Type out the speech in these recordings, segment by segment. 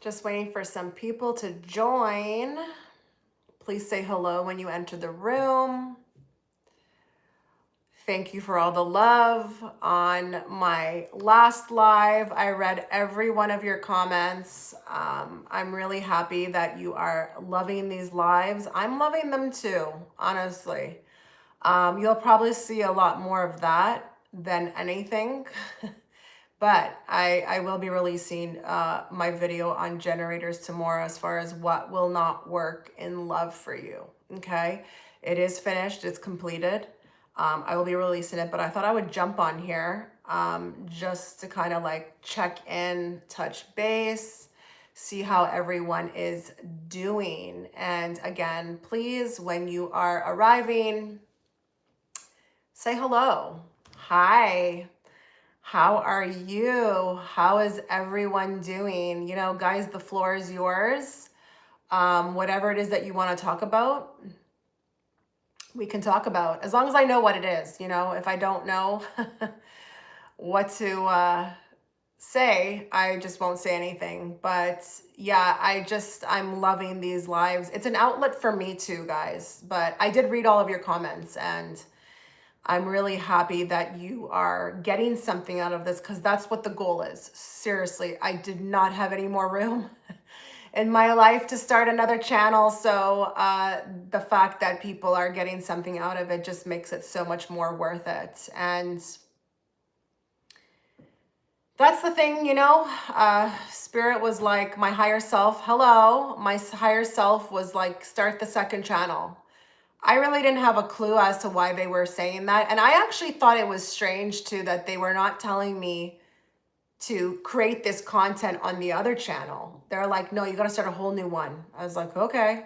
Just waiting for some people to join. Please say hello when you enter the room. Thank you for all the love on my last live. I read every one of your comments. I'm really happy that you are loving these lives. I'm loving them too, honestly. You'll probably see a lot more of that than anything. But I will be releasing my video on generators tomorrow as far as what will not work in love for you. Okay. It is finished. It's completed. I will be releasing it, but I thought I would jump on here just to kind of like check in, touch base, see how everyone is doing. And again, please, when you are arriving, say hello. Hi. How are you? How is everyone doing? You know, guys, the floor is yours. Whatever it is that you want to talk about, we can talk about. As long as I know what it is, you know, if I don't know what to say, I just won't say anything. But yeah, I'm loving these lives. It's an outlet for me too, guys. But I did read all of your comments and I'm really happy that you are getting something out of this because that's what the goal is. Seriously, I did not have any more room in my life to start another channel. So the fact that people are getting something out of it just makes it so much more worth it. And that's the thing, you know, Spirit was like, my higher self, hello. My higher self was like, start the second channel. I really didn't have a clue as to why they were saying that. And I actually thought it was strange too that they were not telling me to create this content on the other channel. They're like, no, you got to start a whole new one. I was like, okay.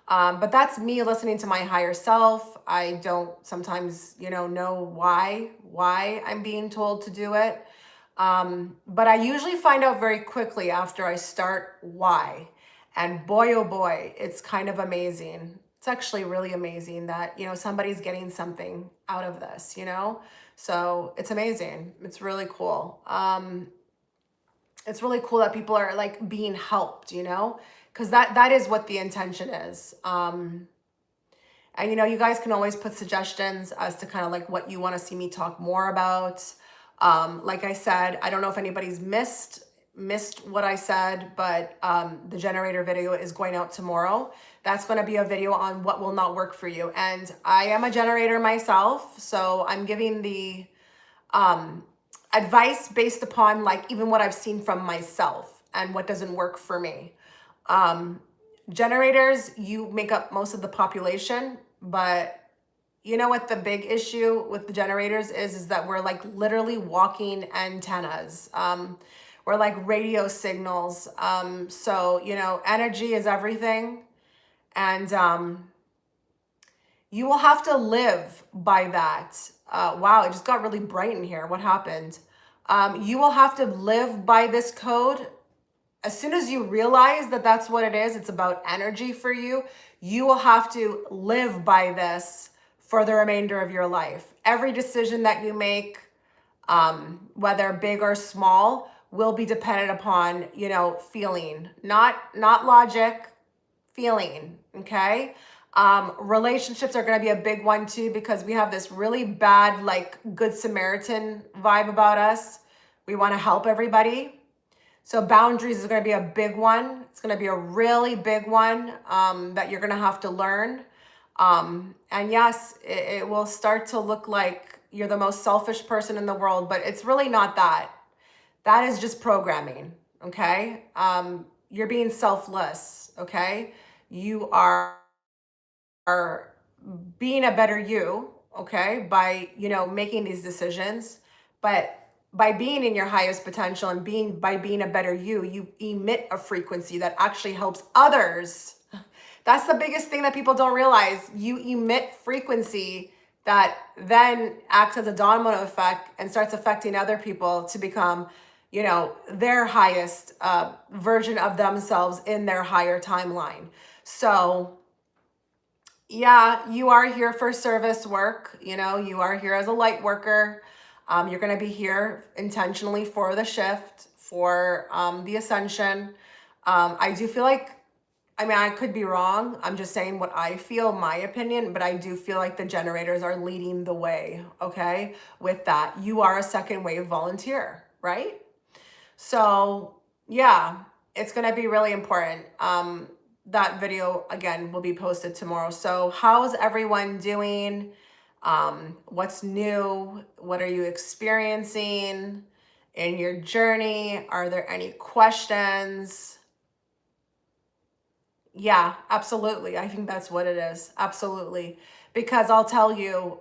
But that's me listening to my higher self. I don't sometimes, know why I'm being told to do it. But I usually find out very quickly after I start why. And boy, oh boy, it's kind of amazing. It's actually really amazing that, somebody's getting something out of this, So it's amazing. It's really cool. It's really cool that people are like being helped, because that is what the intention is. And you guys can always put suggestions as to kind of like what you want to see me talk more about. Like I said, I don't know if anybody's missed what I said, but the generator video is going out tomorrow. That's going to be a video on what will not work for you. And I am a generator myself, so I'm giving the advice based upon like even what I've seen from myself and what doesn't work for me. Generators, you make up most of the population, but you know what the big issue with the generators is that we're like literally walking antennas. We're like radio signals. So, energy is everything. And you will have to live by that. Wow, it just got really bright in here. What happened? You will have to live by this code. As soon as you realize that that's what it is, it's about energy for you, you will have to live by this for the remainder of your life. Every decision that you make, whether big or small, will be dependent upon, feeling, not logic, feeling, okay? Relationships are going to be a big one too, because we have this really bad, like Good Samaritan vibe about us. We want to help everybody. So boundaries is going to be a big one. It's going to be a really big one that you're going to have to learn. And yes, it will start to look like you're the most selfish person in the world, but it's really not that. That is just programming, okay? You're being selfless, okay? You are being a better you, okay, by, making these decisions. But by being in your highest potential and by being a better you emit a frequency that actually helps others. That's the biggest thing that people don't realize. You emit frequency that then acts as a domino effect and starts affecting other people to become, their highest version of themselves in their higher timeline. So yeah, you are here for service work. You are here as a light worker. You're going to be here intentionally for the shift, for the ascension. I do feel like, I mean, I could be wrong. I'm just saying what I feel, my opinion, but I do feel like the generators are leading the way, okay? With that, you are a second wave volunteer, right? So, yeah, it's going to be really important. That video, again, will be posted tomorrow. So, how's everyone doing? What's new? What are you experiencing in your journey? Are there any questions? Yeah, absolutely. I think that's what it is. Absolutely. Because I'll tell you,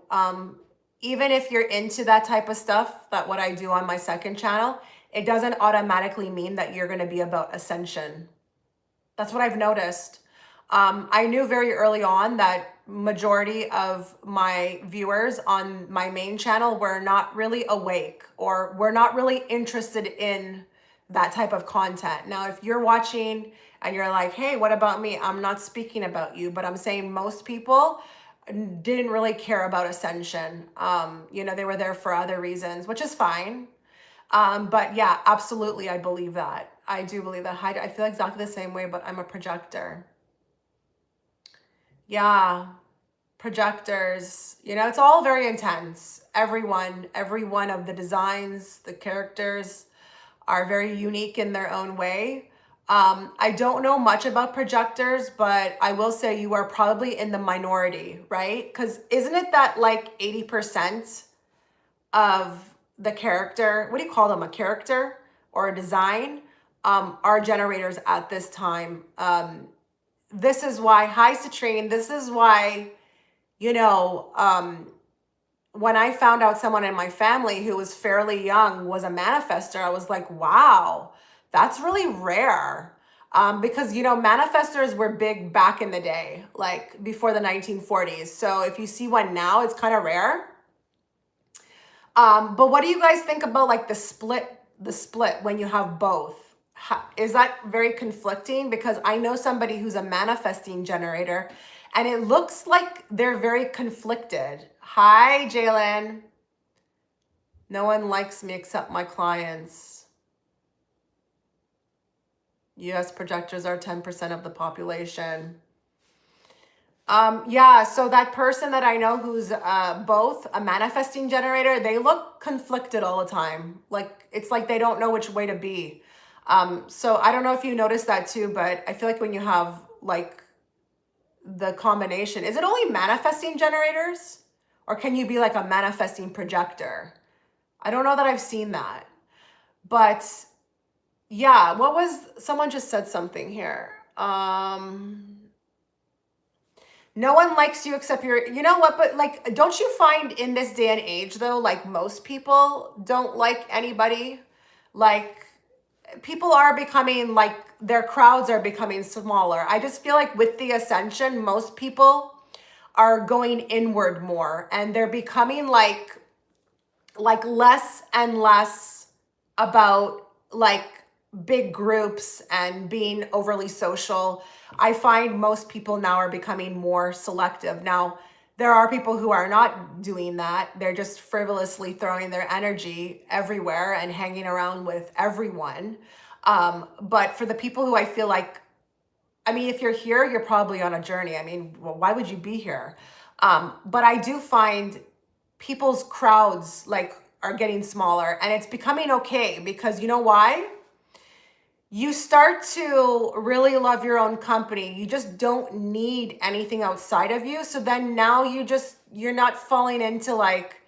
even if you're into that type of stuff, that what I do on my second channel, it doesn't automatically mean that you're going to be about ascension. That's what I've noticed. I knew very early on that majority of my viewers on my main channel were not really awake or were not really interested in that type of content. Now, if you're watching and you're like, hey, what about me? I'm not speaking about you, but I'm saying most people didn't really care about ascension. They were there for other reasons, which is fine. But yeah, absolutely, I believe that. I do believe that. I feel exactly the same way, but I'm a projector. Yeah, projectors. It's all very intense. Every one of the designs, the characters are very unique in their own way. I don't know much about projectors, but I will say you are probably in the minority, right? Because isn't it that like 80% of the character, what do you call them, a character or a design, are generators at this time? This is why, hi Citrine, this is why, when I found out someone in my family who was fairly young was a manifester, I was like, wow, that's really rare. Because, manifestors were big back in the day, like before the 1940s. So if you see one now, it's kind of rare. But what do you guys think about like the split when you have both? Is that very conflicting? Because I know somebody who's a manifesting generator and it looks like they're very conflicted. Hi, Jalen. No one likes me except my clients. US projectors are 10% of the population. Yeah, so that person that I know who's both a manifesting generator, they look conflicted all the time. Like it's like they don't know which way to be. So I don't know if you noticed that too, but I feel like when you have like the combination, is it only manifesting generators? Or can you be like a manifesting projector? I don't know that I've seen that. But yeah, someone just said something here. No one likes you except you know what, but like, don't you find in this day and age though, like most people don't like anybody? Like people are becoming like, their crowds are becoming smaller. I just feel like with the ascension, most people are going inward more and they're becoming like less and less about like big groups and being overly social. I find most people now are becoming more selective. Now, there are people who are not doing that. They're just frivolously throwing their energy everywhere and hanging around with everyone. But for the people who I feel like, I mean, if you're here, you're probably on a journey. I mean, well, why would you be here? But I do find people's crowds like are getting smaller and it's becoming okay because you know why? You start to really love your own company. You just don't need anything outside of you. So then now you're not falling into like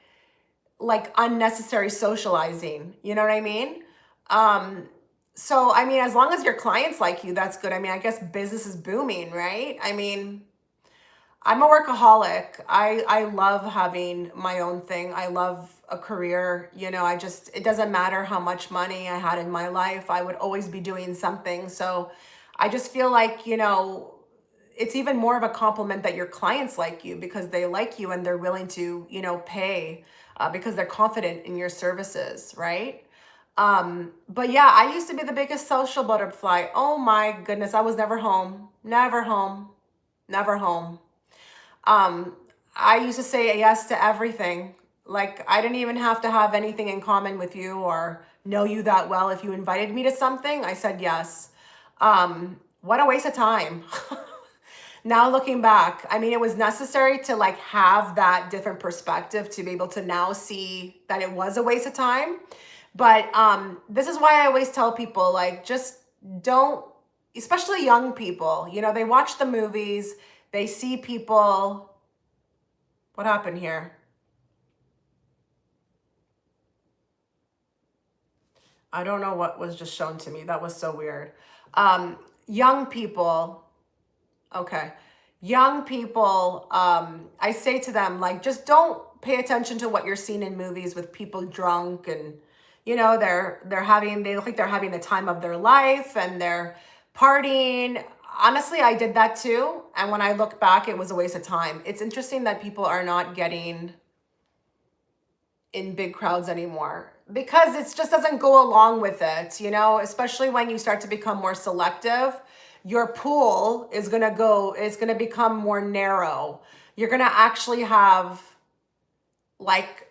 unnecessary socializing. You know what I mean? So I mean, as long as your clients like you, that's good. I mean, I guess business is booming, right? I mean, I'm a workaholic. I love having my own thing. I love a career. It doesn't matter how much money I had in my life. I would always be doing something. So I just feel like, it's even more of a compliment that your clients like you because they like you and they're willing to, pay because they're confident in your services, right? But yeah, I used to be the biggest social butterfly. Oh my goodness. I was never home, never home, never home. I used to say yes to everything. Like I didn't even have to have anything in common with you or know you that well. If you invited me to something, I said yes. What a waste of time. Now looking back, I mean, it was necessary to like have that different perspective to be able to now see that it was a waste of time. But this is why I always tell people, like, just don't, especially young people, you know, they watch the movies, they see people. What happened here? I don't know what was just shown to me. That was so weird. Young people, okay. Young people, I say to them, like, just don't pay attention to what you're seeing in movies with people drunk and, you know, they look like they're having the time of their life and they're partying. Honestly, I did that too. And when I look back, it was a waste of time. It's interesting that people are not getting in big crowds anymore because it just doesn't go along with it, you know, especially when you start to become more selective. Your pool is going to it's going to become more narrow. You're going to actually have like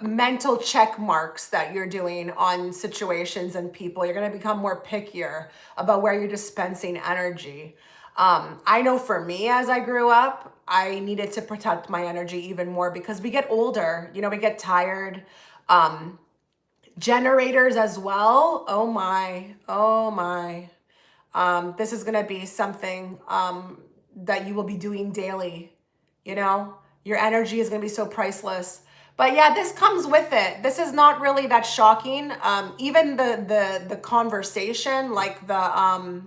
mental check marks that you're doing on situations and people. You're going to become more pickier about where you're dispensing energy. I know for me, as I grew up, I needed to protect my energy even more because we get older, you know, we get tired. Generators as well. Oh my, oh my. This is going to be something that you will be doing daily. You know, your energy is going to be so priceless. But yeah, this comes with it. This is not really that shocking. Even the conversation, like the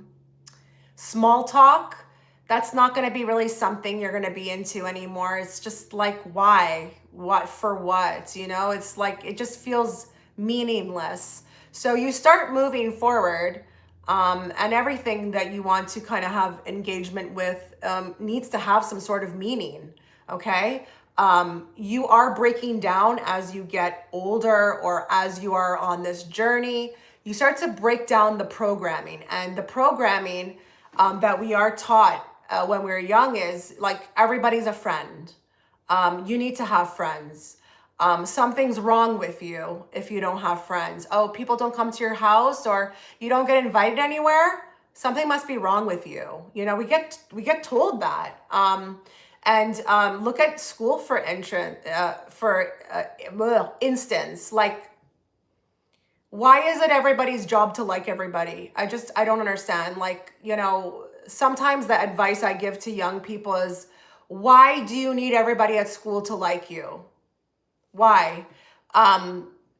small talk, that's not going to be really something you're going to be into anymore. It's just like, why? What for what? You know, it's like, it just feels meaningless. So you start moving forward, and everything that you want to kind of have engagement with needs to have some sort of meaning. Okay. You are breaking down as you get older or as you are on this journey. You start to break down the programming, and the programming that we are taught when we're young is like everybody's a friend. You need to have friends. Something's wrong with you if you don't have friends. Oh, people don't come to your house or you don't get invited anywhere. Something must be wrong with you. You know, we get told that. And look at school for instance, like, why is it everybody's job to like everybody? I don't understand. Like, you know, sometimes the advice I give to young people is, why do you need everybody at school to like you? Why?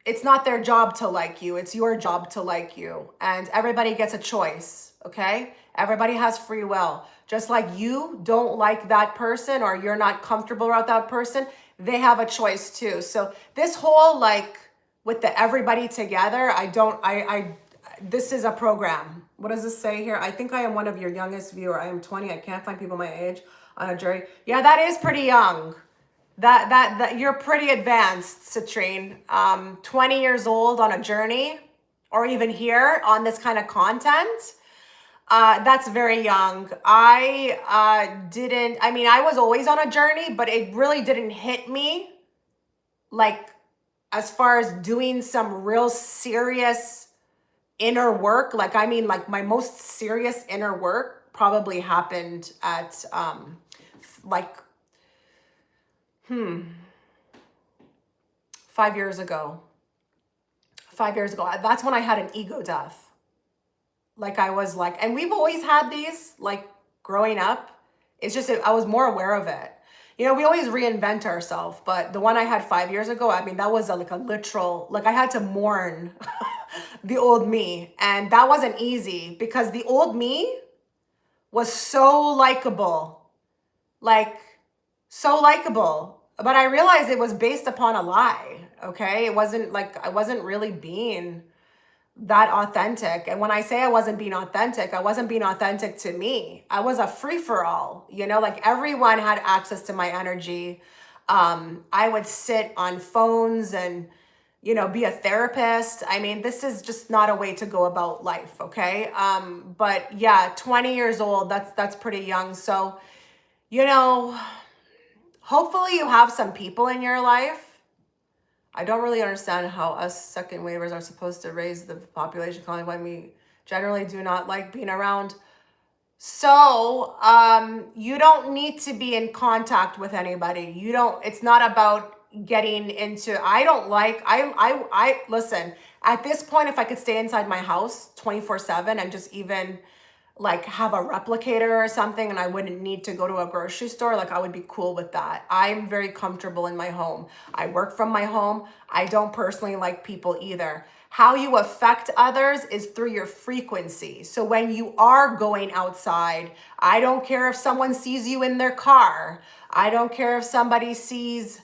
It's not their job to like you. It's your job to like you. And everybody gets a choice, okay? Everybody has free will. Just like you don't like that person or you're not comfortable around that person, they have a choice too. So this whole like with the everybody together, this is a program. What does this say here? I think I am one of your youngest viewer. I am 20. I can't find people my age on a jury. Yeah, that is pretty young. That you're pretty advanced, Citrine. 20 years old on a journey, or even here on this kind of content. That's very young. I mean, I was always on a journey, but it really didn't hit me like as far as doing some real serious inner work. Like, I mean, like my most serious inner work probably happened at like 5 years ago. 5 years ago. That's when I had an ego death. Like I was like, and we've always had these like growing up. It's just, I was more aware of it. You know, we always reinvent ourselves, but the one I had 5 years ago, I mean, that was like a literal, like I had to mourn the old me. And that wasn't easy because the old me was so likable, like so likable. But I realized it was based upon a lie. Okay. It wasn't like, I wasn't really being that authentic. And when I say I wasn't being authentic, I wasn't being authentic to me. I was a free for all, you know, like everyone had access to my energy. I would sit on phones and, you know, be a therapist. I mean, this is just not a way to go about life. Okay. But yeah, 20 years old, that's pretty young. So, you know, hopefully you have some people in your life. I don't really understand how us second waivers are supposed to raise the population. Calling when we generally do not like being around. So, you don't need to be in contact with anybody. It's not about getting into, listen, at this point, if I could stay inside my house 24/7 and just even like have a replicator or something and I wouldn't need to go to a grocery store, like I would be cool with that. I'm very comfortable in my home. I work from my home. I don't personally like people either. How you affect others is through your frequency. So when you are going outside, I don't care if someone sees you in their car. I don't care if somebody sees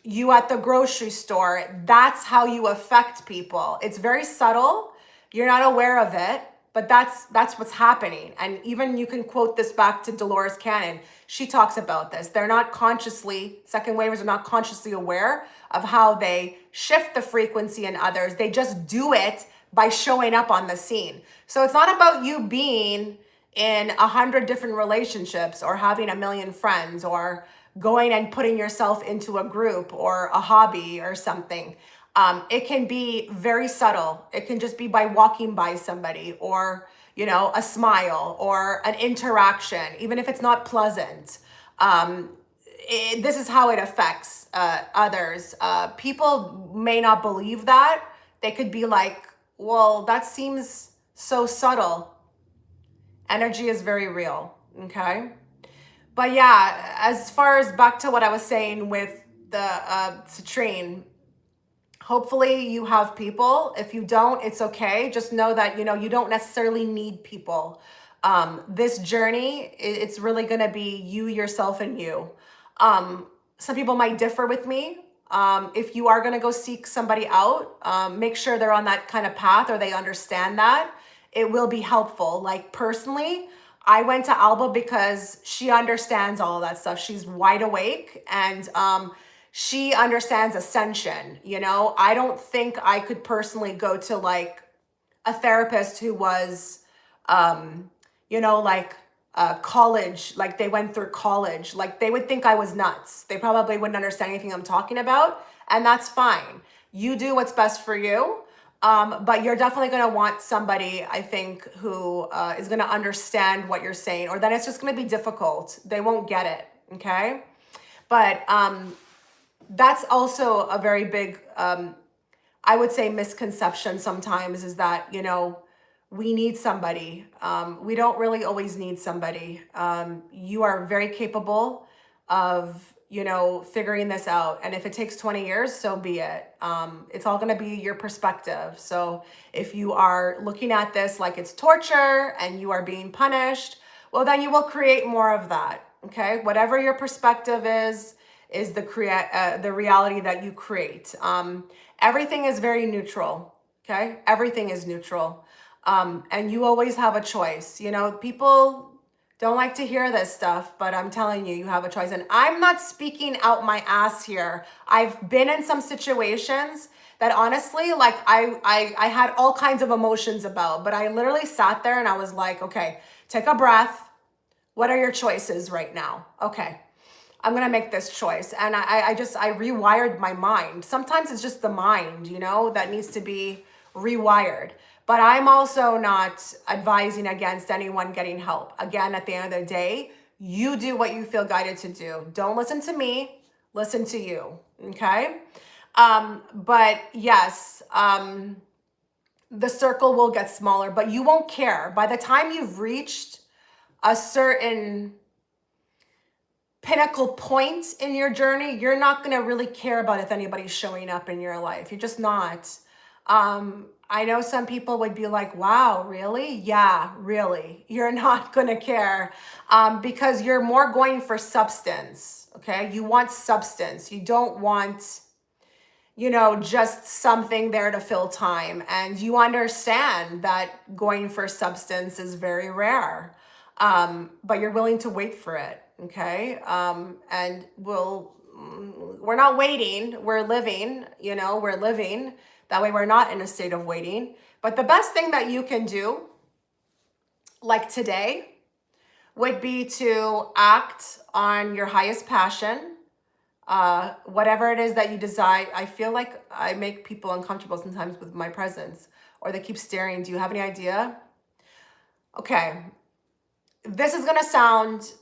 you at the grocery store. That's how you affect people. It's very subtle. You're not aware of it, but that's what's happening. And even you can quote this back to Dolores Cannon. She talks about this. They're not consciously, second wavers are not consciously aware of how they shift the frequency in others. They just do it by showing up on the scene. So it's not about you being in 100 different relationships or having a million friends or going and putting yourself into a group or a hobby or something. It can be very subtle. It can just be by walking by somebody or, a smile or an interaction, even if it's not pleasant. This is how it affects others. People may not believe that. They could be like, well, that seems so subtle. Energy is very real, okay? But yeah, as far as back to what I was saying with the citrine, hopefully you have people. If you don't, it's okay. Just know that, you don't necessarily need people. This journey, it's really going to be you, yourself, and you. Some people might differ with me. If you are going to go seek somebody out, make sure they're on that kind of path or they understand that. It will be helpful. Like personally, I went to Alba because she understands all of that stuff. She's wide awake and she understands Ascension. I don't think I could personally go to like a therapist who was, like college, like they went through college, like they would think I was nuts. They probably wouldn't understand anything I'm talking about. And that's fine. You do what's best for you. But you're definitely going to want somebody, I think, who is going to understand what you're saying, or then it's just going to be difficult. They won't get it. Okay. But that's also a very big, I would say, misconception sometimes is that, we need somebody. We don't really always need somebody. You are very capable of, figuring this out. And if it takes 20 years, so be it. It's all going to be your perspective. So if you are looking at this like it's torture and you are being punished, well, then you will create more of that. Okay. Whatever your perspective is the reality that you create. Everything is very neutral. Okay. Everything is neutral. And you always have a choice. People don't like to hear this stuff, but I'm telling you, you have a choice. And I'm not speaking out my ass here. I've been in some situations that honestly, like I had all kinds of emotions about, but I literally sat there and I was like, okay, take a breath. What are your choices right now? Okay, I'm going to make this choice. And I rewired my mind. Sometimes it's just the mind, that needs to be rewired. But I'm also not advising against anyone getting help. Again, at the end of the day, you do what you feel guided to do. Don't listen to me, listen to you, okay? But yes, the circle will get smaller, but you won't care. By the time you've reached a certain pinnacle point in your journey, you're not gonna really care about if anybody's showing up in your life. You're just not. I know some people would be like, wow, really? Yeah, really. You're not going to care because you're more going for substance. Okay. You want substance. You don't want, just something there to fill time. And you understand that going for substance is very rare. But you're willing to wait for it. Okay. And we're not waiting. We're living, we're living. That way we're not in a state of waiting. But the best thing that you can do, like today, would be to act on your highest passion. whatever it is that you desire. I feel like I make people uncomfortable sometimes with my presence, or they keep staring. Do you have any idea? Okay, this is gonna sound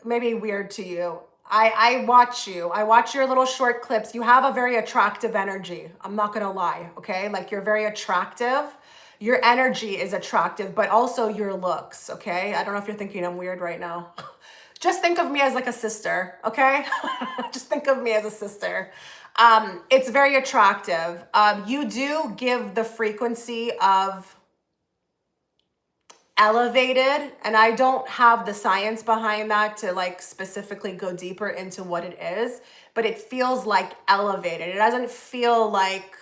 maybe weird to you. I watch you. I watch your little short clips. You have a very attractive energy. I'm not gonna lie, okay? Like, you're very attractive. Your energy is attractive, but also your looks, okay? I don't know if you're thinking I'm weird right now. Just think of me as like a sister, okay? Just think of me as a sister. It's very attractive. You do give the frequency of elevated, and I don't have the science behind that to like specifically go deeper into what it is, but it feels like elevated. It doesn't feel like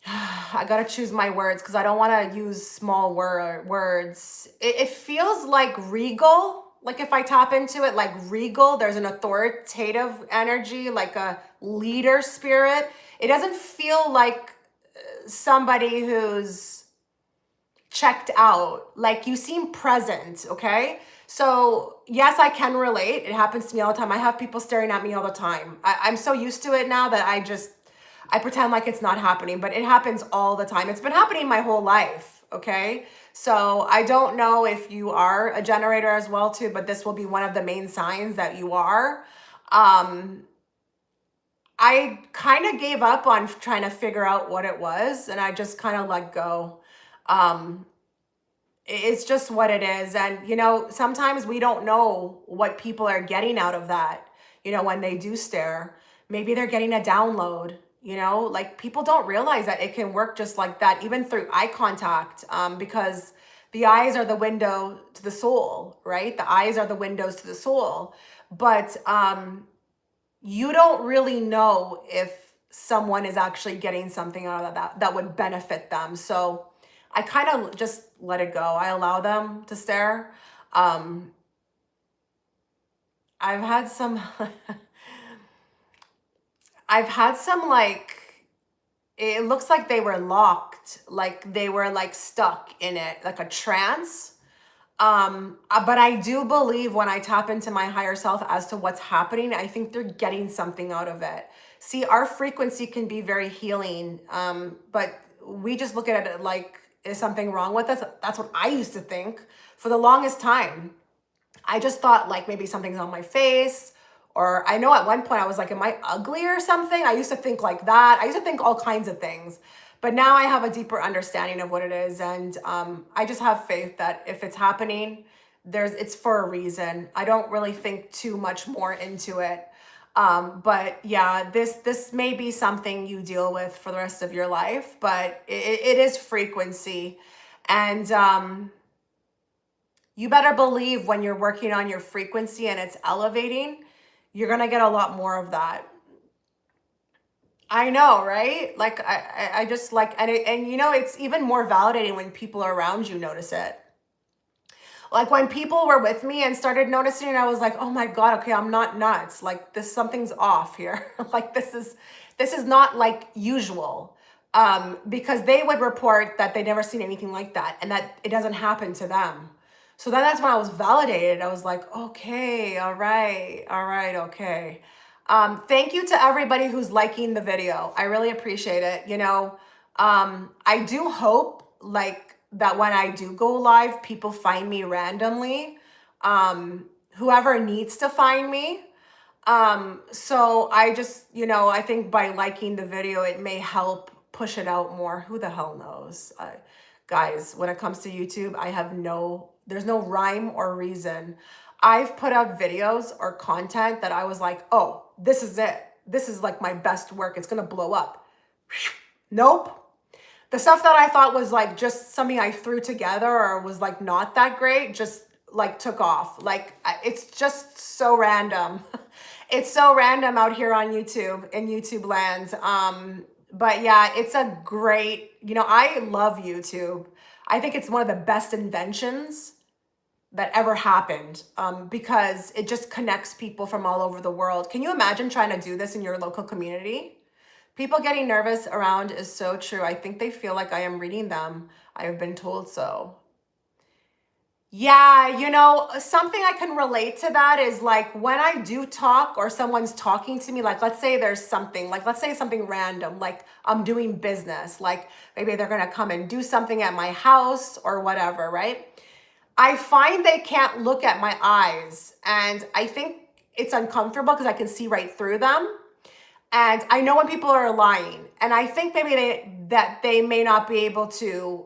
I gotta choose my words because I don't want to use small words. It feels like regal. Like, if I tap into it, like regal, there's an authoritative energy, like a leader spirit. It doesn't feel like somebody who's checked out. Like, you seem present, okay? So yes, I can relate. It happens to me all the time. I have people staring at me all the time. I'm so used to it now that I pretend like it's not happening, but it happens all the time. It's been happening my whole life, okay? So I don't know if you are a generator as well too, but this will be one of the main signs that you are. I kind of gave up on trying to figure out what it was, and I just kind of let go. Um, it's just what it is. And, sometimes we don't know what people are getting out of that, when they do stare. Maybe they're getting a download, like, people don't realize that it can work just like that, even through eye contact, because the eyes are the window to the soul, right? The eyes are the windows to the soul. But you don't really know if someone is actually getting something out of that would benefit them. So I kind of just let it go. I allow them to stare. Um, I've had some, I've had some, like, it looks like they were locked, like they were like stuck in it, like a trance. But I do believe when I tap into my higher self as to what's happening, I think they're getting something out of it. See, our frequency can be very healing, but we just look at it like, is something wrong with us? That's what I used to think for the longest time. I just thought like maybe something's on my face, or I know at one point I was like, am I ugly or something? I used to think like that. I used to think all kinds of things. But now I have a deeper understanding of what it is. And I just have faith that if it's happening, it's for a reason. I don't really think too much more into it. But yeah, this may be something you deal with for the rest of your life, but it is frequency. And you better believe when you're working on your frequency and it's elevating, you're going to get a lot more of that. I know, right? Like, I just like, and it's even more validating when people around you notice it. Like, when people were with me and started noticing it, I was like, oh my God, okay, I'm not nuts. Like, something's off here. Like, this is not like usual. Because they would report that they'd never seen anything like that and that it doesn't happen to them. So then that's when I was validated. I was like, okay, all right, okay. Thank you to everybody who's liking the video. I really appreciate it. I do hope like that when I do go live, people find me randomly. Whoever needs to find me. So I just, I think by liking the video, it may help push it out more. Who the hell knows? Guys, when it comes to YouTube, there's no rhyme or reason. I've put out videos or content that I was like, oh, this is it. This is like my best work. It's going to blow up. Nope. The stuff that I thought was like just something I threw together or was like not that great, just like took off. Like, it's just so random. It's so random out here on YouTube, in YouTube lands. But yeah, it's a great, I love YouTube. I think it's one of the best inventions that ever happened, because it just connects people from all over the world. Can you imagine trying to do this in your local community? People getting nervous around is so true. I think they feel like I am reading them. I have been told so. Yeah, something I can relate to that is like when I do talk or someone's talking to me, like let's say there's something, like let's say something random, like I'm doing business, like maybe they're gonna come and do something at my house or whatever, right? I find they can't look at my eyes, and I think it's uncomfortable because I can see right through them. And I know when people are lying, and I think maybe they may not be able to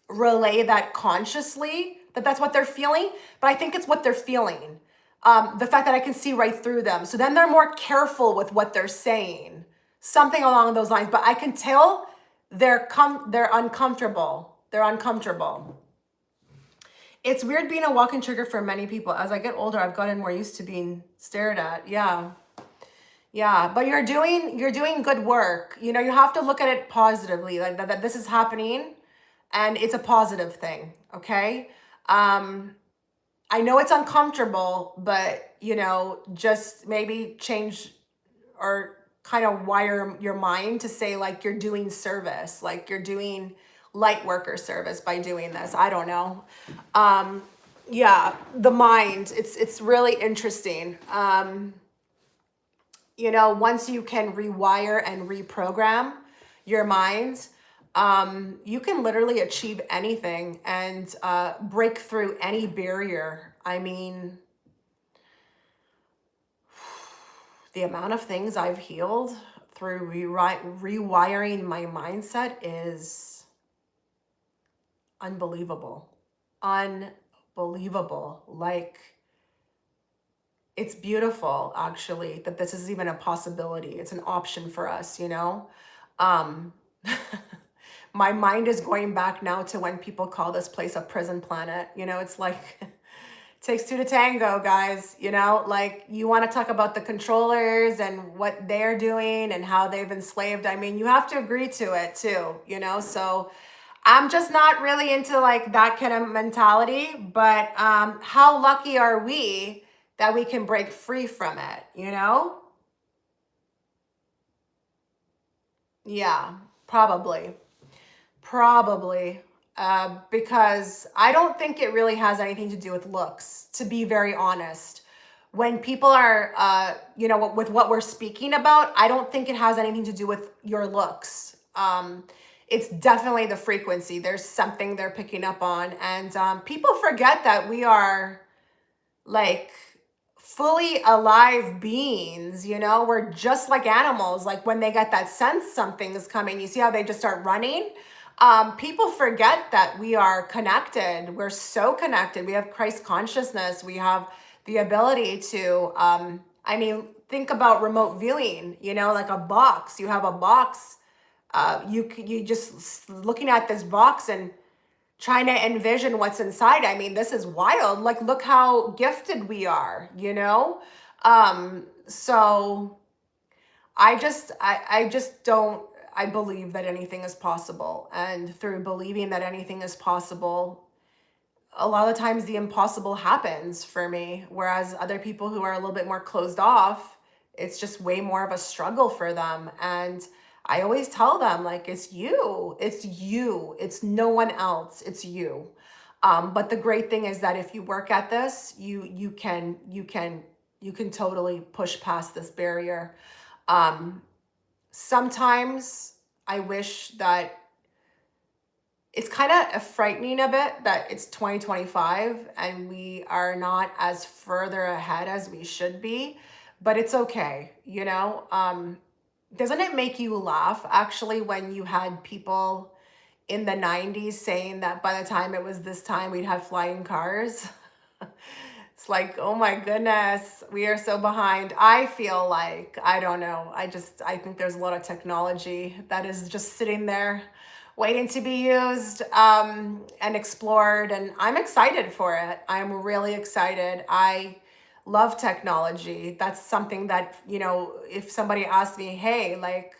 relay that consciously, that that's what they're feeling, but I think it's what they're feeling. The fact that I can see right through them. So then they're more careful with what they're saying, something along those lines. But I can tell they're uncomfortable. They're uncomfortable. It's weird being a walking trigger for many people. As I get older, I've gotten more used to being stared at. Yeah. Yeah, but you're doing good work. You have to look at it positively, like that this is happening and it's a positive thing, okay? Um I know it's uncomfortable, but just maybe change or kind of wire your mind to say like you're doing service, like you're doing light worker service by doing this. I don't know. Um yeah, the mind, it's really interesting. Once you can rewire and reprogram your mind, you can literally achieve anything and break through any barrier. I mean, the amount of things I've healed through rewiring my mindset is unbelievable. Unbelievable. Like, it's beautiful, actually, that this is even a possibility. It's an option for us. Um, my mind is going back now to when people call this place a prison planet. It's like it takes two to tango, guys. Like you want to talk about the controllers and what they're doing and how they've enslaved. I mean, you have to agree to it too. So I'm just not really into like that kind of mentality, but how lucky are we that we can break free from it? Yeah, probably. Probably. Because I don't think it really has anything to do with looks, to be very honest. When people are, with what we're speaking about, I don't think it has anything to do with your looks. It's definitely the frequency. There's something they're picking up on. And people forget that we are like fully alive beings. We're just like animals. Like when they get that sense something is coming, you see how they just start running. People forget that we are connected. We're so connected. We have Christ consciousness. We have the ability to I mean, think about remote viewing, like a box. You have a box. You just looking at this box and trying to envision what's inside. I mean, this is wild. Like, look how gifted we are. So I just don't, I believe that anything is possible. And through believing that anything is possible, a lot of times the impossible happens for me. Whereas other people who are a little bit more closed off, it's just way more of a struggle for them. And I always tell them, like, it's you, it's no one else, it's you. But the great thing is that if you work at this, you can totally push past this barrier. Um, Sometimes I wish that it's kind of frightening a bit that it's 2025 and we are not as further ahead as we should be, but it's okay. Doesn't it make you laugh actually when you had people in the 90s saying that by the time it was this time we'd have flying cars? It's like, oh my goodness, we are so behind. I feel like, I don't know. I think there's a lot of technology that is just sitting there waiting to be used and explored. And I'm excited for it. I'm really excited. I love technology. That's something that, if somebody asked me, hey, like,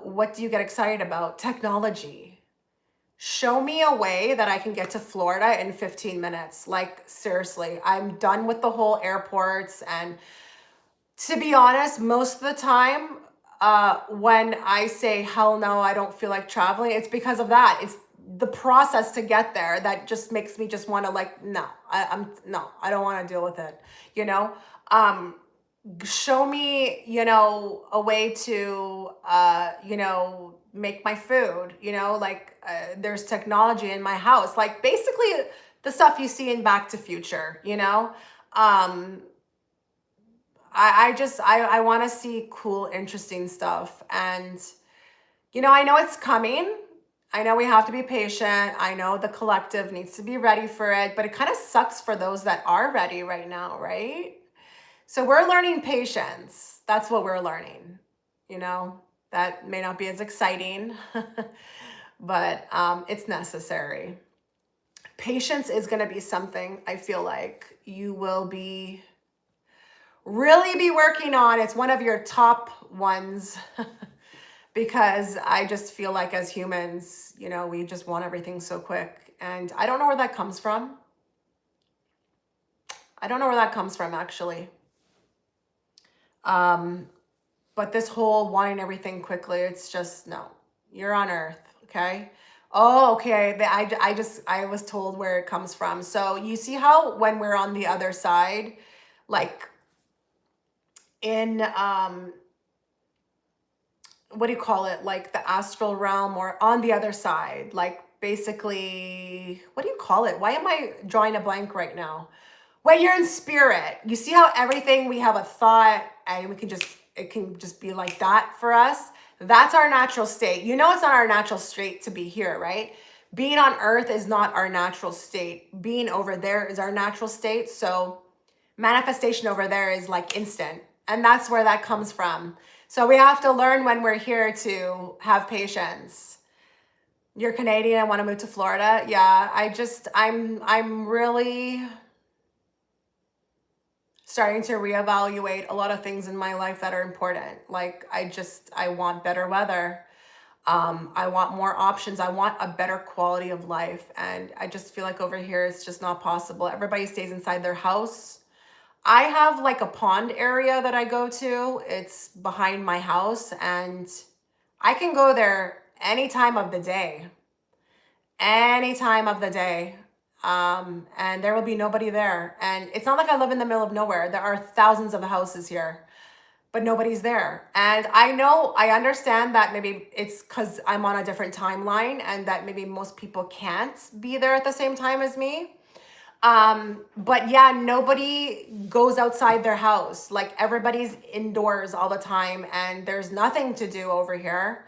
what do you get excited about? Technology. Show me a way that I can get to Florida in 15 minutes. Like, seriously, I'm done with the whole airports. And to be honest, most of the time, when I say, hell no, I don't feel like traveling, it's because of that. It's the process to get there that just makes me just want to like, no, no, I don't want to deal with it. You know, um, show me, a way to, make my food, like there's technology in my house, like basically the stuff you see in Back to Future, Um, I want to see cool, interesting stuff. And, I know it's coming. I know we have to be patient. I know the collective needs to be ready for it, but it kind of sucks for those that are ready right now, right? So we're learning patience. That's what we're learning. You know, that may not be as exciting, but it's necessary. Patience is going to be something I feel like you will really be working on. It's one of your top ones because I just feel like as humans, we just want everything so quick. And I don't know where that comes from. I don't know where that comes from, actually. But this whole wanting everything quickly, it's just, no, you're on Earth, okay? Oh, okay. I was told where it comes from. So you see how when we're on the other side, like in, what do you call it? Like the astral realm or on the other side, like basically, what do you call it? Why am I drawing a blank right now? When you're in spirit, you see how everything we have a thought and it can just be like that for us. That's our natural state. It's not our natural state to be here, right? Being on earth is not our natural state. Being over there is our natural state. So manifestation over there is like instant. And that's where that comes from. So we have to learn when we're here to have patience. You're Canadian and want to move to Florida. Yeah, I'm really starting to reevaluate a lot of things in my life that are important. Like I want better weather. I want more options. I want a better quality of life. And I just feel like over here, it's just not possible. Everybody stays inside their house. I have like a pond area that I go to. It's behind my house and I can go there any time of the day. Any time of the day. And there will be nobody there. And it's not like I live in the middle of nowhere. There are thousands of houses here, but nobody's there. And I understand that maybe it's because I'm on a different timeline and that maybe most people can't be there at the same time as me. But yeah, nobody goes outside their house. Like everybody's indoors all the time and there's nothing to do over here.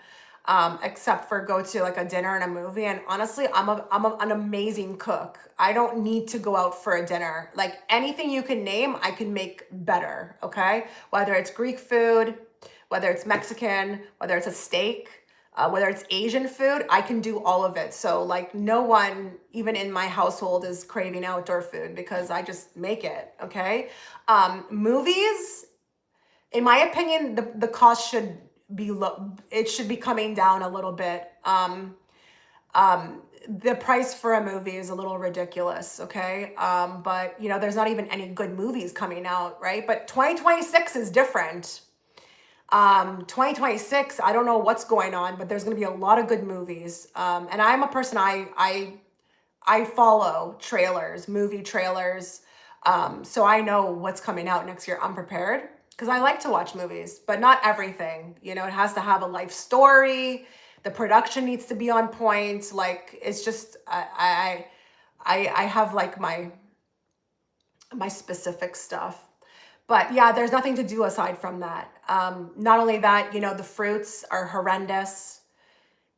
Except for go to like a dinner and a movie. And honestly, an amazing cook. I don't need to go out for a dinner. Like anything you can name, I can make better. Okay. Whether it's Greek food, whether it's Mexican, whether it's a steak, whether it's Asian food, I can do all of it. So like no one, even in my household, is craving outdoor food because I just make it. Okay. Movies, in my opinion, the cost should be low. It should be coming down a little bit. The price for a movie is a little ridiculous. Okay. But there's not even any good movies coming out, right? But 2026 is different. 2026, I don't know what's going on, but there's going to be a lot of good movies. And I'm a person, I follow trailers, movie trailers. So I know what's coming out next year. I'm prepared because I like to watch movies, but not everything. It has to have a life story. The production needs to be on point. Like it's just, I have like my specific stuff. But yeah, there's nothing to do aside from that. Not only that, the fruits are horrendous.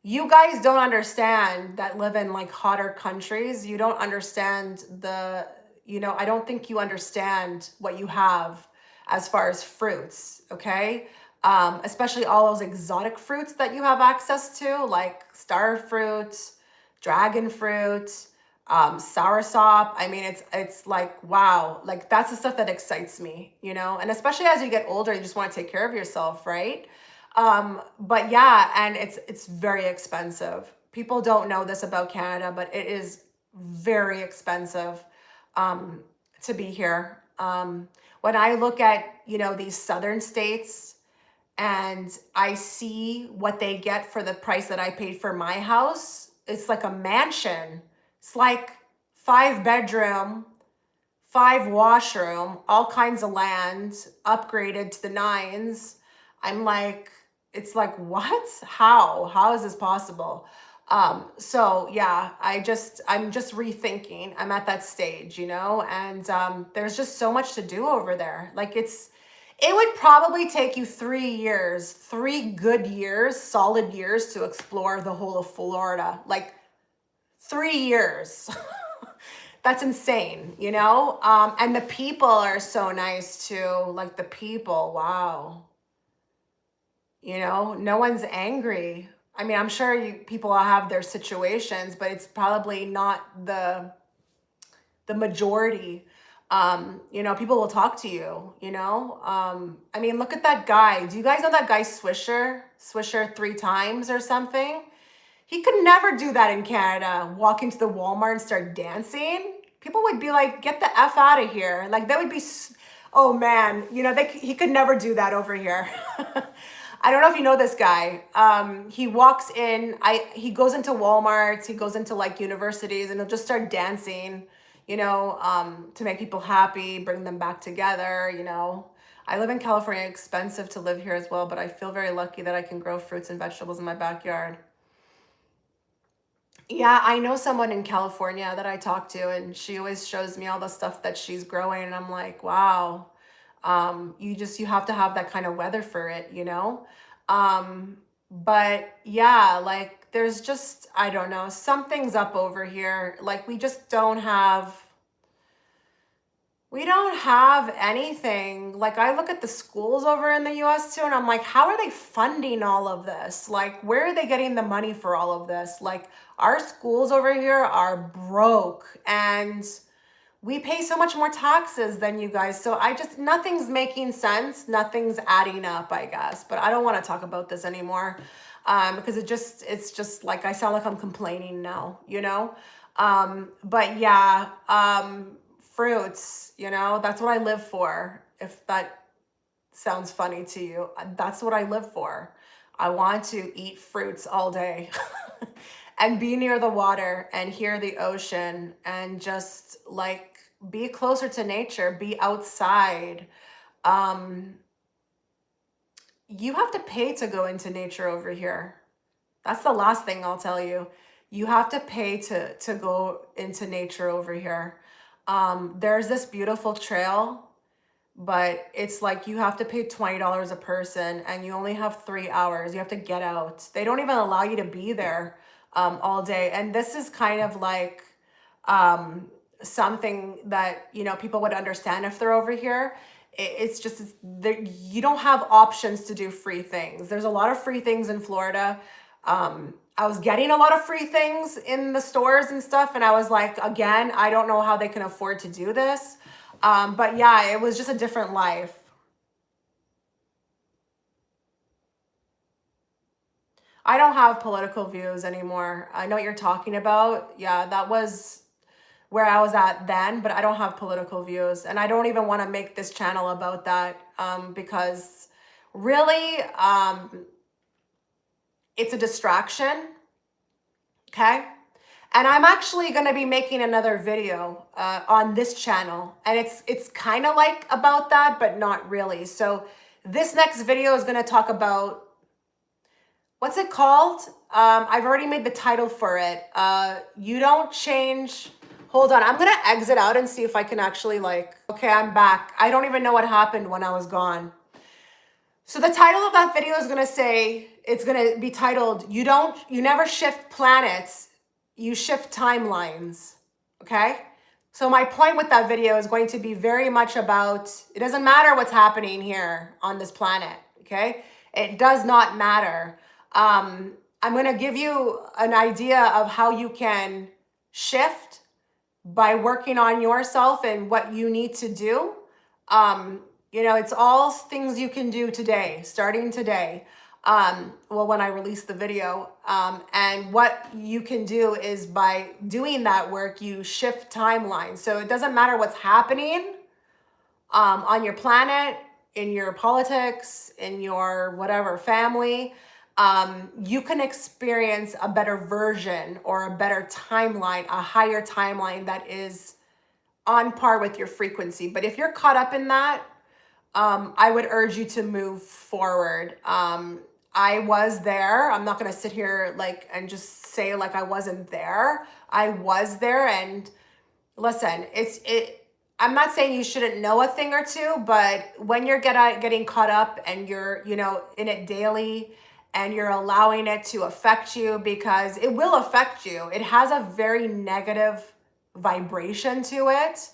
You guys don't understand that live in like hotter countries. You don't understand I don't think you understand what you have as far as fruits, okay? Especially all those exotic fruits that you have access to, like star fruit, dragon fruit, soursop. I mean, it's like, wow, like that's the stuff that excites me, and especially as you get older, you just want to take care of yourself, right? But yeah, and it's very expensive. People don't know this about Canada, but it is very expensive to be here. When I look at, these southern states and I see what they get for the price that I paid for my house, it's like a mansion. It's like 5 bedroom, 5 washroom, all kinds of land, upgraded to the nines. I'm like, it's like, what? How is this possible? So yeah, I'm just rethinking. I'm at that stage, and there's just so much to do over there. Like it would probably take you 3 years, 3 good years, solid years to explore the whole of Florida. Like 3 years. That's insane. And the people are so nice too. Like the people, wow. No one's angry. I mean, I'm sure people all have their situations, but it's probably not the majority. People will talk to you. I mean, look at that guy. Do you guys know that guy Swisher 3 times or something? He could never do that in Canada. Walk into the Walmart and start dancing. People would be like, get the F out of here. Like, that would be, oh man, he could never do that over here. I don't know if you know this guy. He walks in, he goes into Walmart, he goes into like universities, and he'll just start dancing, to make people happy, bring them back together. I live in California, expensive to live here as well, but I feel very lucky that I can grow fruits and vegetables in my backyard. Yeah, I know someone in California that I talk to, and she always shows me all the stuff that she's growing, and I'm like, wow. You have to have that kind of weather for it. But yeah, like there's just, I don't know, something's up over here. Like we don't have anything. Like I look at the schools over in the US too, and I'm like, how are they funding all of this? Like, where are they getting the money for all of this? Like, our schools over here are broke, and we pay so much more taxes than you guys. So nothing's making sense. Nothing's adding up, I guess. But I don't want to talk about this anymore, because it's just like I sound like I'm complaining now. But yeah, fruits, that's what I live for. If that sounds funny to you, that's what I live for. I want to eat fruits all day and be near the water and hear the ocean and just like be closer to nature, be outside. Um, you have to pay to go into nature over here. That's the last thing I'll tell you. You have to pay to go into nature over here. There's this beautiful trail, but it's like you have to pay $20 a person, and you only have 3 hours. You have to get out. They don't even allow you to be there all day. And this is kind of like something that people would understand if they're over here. It's just you don't have options to do free things. There's a lot of free things in Florida. I was getting a lot of free things in the stores and stuff, and I was like, again, I don't know how they can afford to do this. But yeah, it was just a different life. I don't have political views anymore. I know what you're talking about. Yeah, that was where I was at then, but I don't have political views. And I don't even want to make this channel about that, because really, it's a distraction. Okay. And I'm actually going to be making another video on this channel. And it's kind of like about that, but not really. So this next video is going to talk about, what's it called? I've already made the title for it. You don't change. Hold on. I'm going to exit out and see if I can actually okay, I'm back. I don't even know what happened when I was gone. So the title of that video is going to it's going to be titled, you never shift planets, you shift timelines. Okay. So my point with that video is going to be very much about, it doesn't matter what's happening here on this planet. Okay. It does not matter. I'm going to give you an idea of how you can shift by working on yourself and what you need to do. It's all things you can do today, starting today. When I release the video, and what you can do is by doing that work, you shift timelines. So it doesn't matter what's happening, on your planet, in your politics, in your whatever family. you can experience a better version or a better timeline, a higher timeline that is on par with your frequency. But if you're caught up in that, I would urge you to move forward. I was there. I'm not going to sit here like and just say like I wasn't there. I was there, and listen, I'm not saying you shouldn't know a thing or two, but when you're getting caught up and you're, in it daily and you're allowing it to affect you, because it will affect you. It has a very negative vibration to it.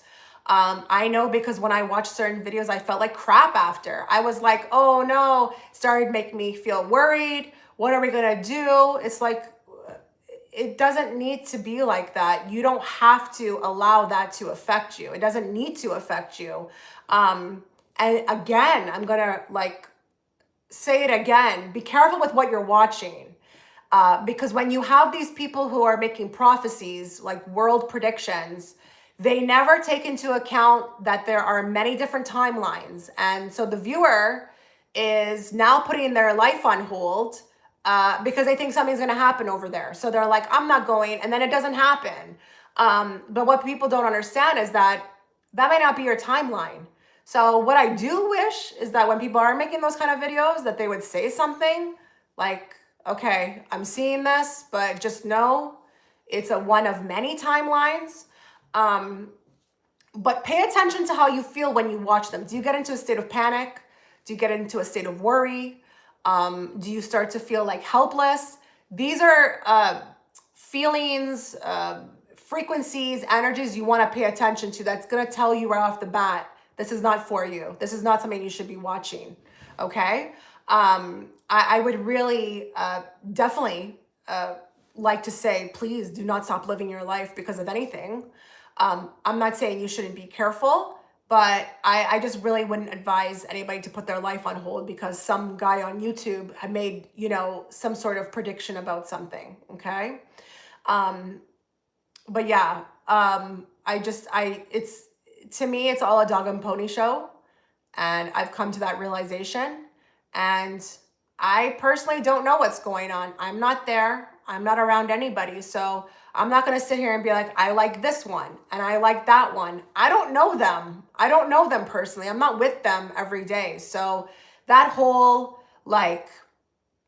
I know, because when I watched certain videos, I felt like crap after. I was like, oh no, started making me feel worried. What are we gonna do? It's like, it doesn't need to be like that. You don't have to allow that to affect you. It doesn't need to affect you. And again, I'm gonna like say it again. Be careful with what you're watching. Because when you have these people who are making prophecies, like world predictions, they never take into account that there are many different timelines. And so the viewer is now putting their life on hold because they think something's going to happen over there. So they're like, I'm not going. And then it doesn't happen. But what people don't understand is that that might not be your timeline. So what I do wish is that when people are making those kind of videos, that they would say something like, okay, I'm seeing this, but just know it's a one of many timelines. But pay attention to how you feel when you watch them. Do you get into a state of panic? Do you get into a state of worry? Do you start to feel like helpless? These are feelings, frequencies, energies you want to pay attention to. That's going to tell you right off the bat, this is not for you. This is not something you should be watching. Okay? I would really definitely like to say, please do not stop living your life because of anything. I'm not saying you shouldn't be careful, but I just really wouldn't advise anybody to put their life on hold because some guy on YouTube had made, some sort of prediction about something. Okay. But yeah, to me, it's all a dog and pony show. And I've come to that realization. And I personally don't know what's going on. I'm not there. I'm not around anybody. So I'm not going to sit here and be like, I like this one and I like that one. I don't know them. I don't know them personally. I'm not with them every day. So that whole like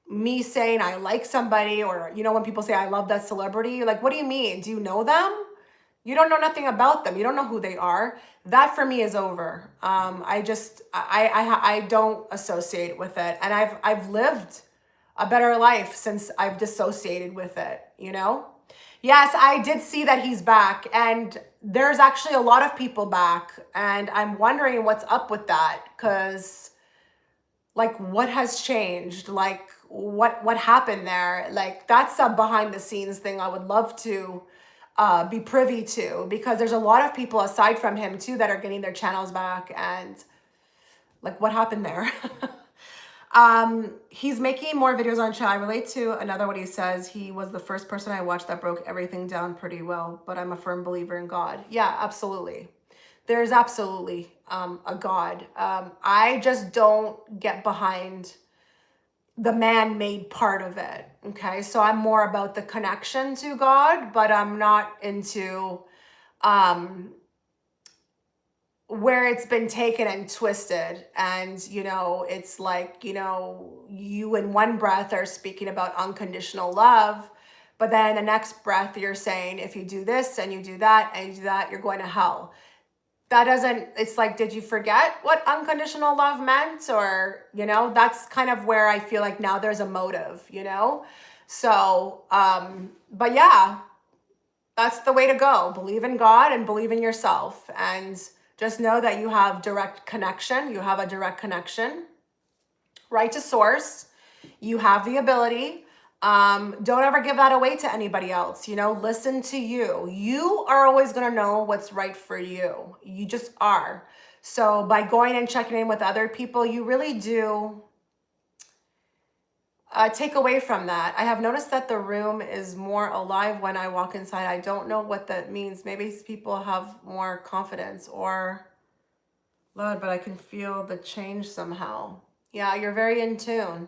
me saying I like somebody, or, when people say I love that celebrity, like, what do you mean? Do you know them? You don't know nothing about them. You don't know who they are. That for me is over. I don't associate with it. And I've lived a better life since I've dissociated with it, Yes, I did see that he's back, and there's actually a lot of people back, and I'm wondering what's up with that, because like what has changed? Like what happened there? Like that's a behind the scenes thing I would love to be privy to, because there's a lot of people aside from him too that are getting their channels back, and like what happened there? He's making more videos on channel. I relate to another what he says. He was the first person I watched that broke everything down pretty well, but I'm a firm believer in God. Yeah, absolutely. There's absolutely a God. I just don't get behind the man-made part of it. Okay, so I'm more about the connection to God, but I'm not into where it's been taken and twisted. And, it's like, you in one breath are speaking about unconditional love, but then in the next breath, you're saying, if you do this and you do that and you do that, you're going to hell. That doesn't, it's like, did you forget what unconditional love meant? Or, that's kind of where I feel like now there's a motive, So, but yeah, that's the way to go. Believe in God and believe in yourself. And just know that you have direct connection. You have a direct connection right to source. You have the ability. Don't ever give that away to anybody else. Listen to you. You are always going to know what's right for you. You just are. So by going and checking in with other people, you really do take away from that. I have noticed that the room is more alive when I walk inside. I don't know what that means. Maybe people have more confidence or Lord, but I can feel the change somehow. Yeah, you're very in tune.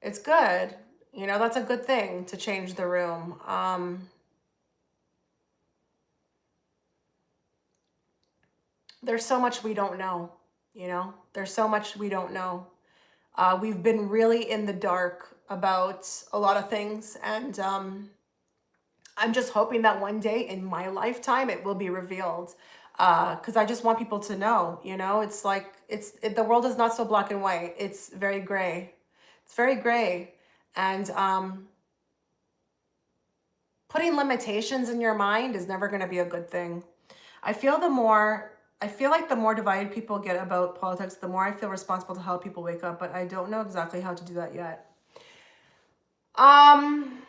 It's good. You know, that's a good thing to change the room. There's so much we don't know, you know, there's so much we don't know. We've been really in the dark about a lot of things, and I'm just hoping that one day in my lifetime it will be revealed. Because I just want people to know, you know, it's like the world is not so black and white. It's very gray. It's very gray, and putting limitations in your mind is never going to be a good thing. I feel like the more divided people get about politics, the more I feel responsible to help people wake up, but I don't know exactly how to do that yet. Um,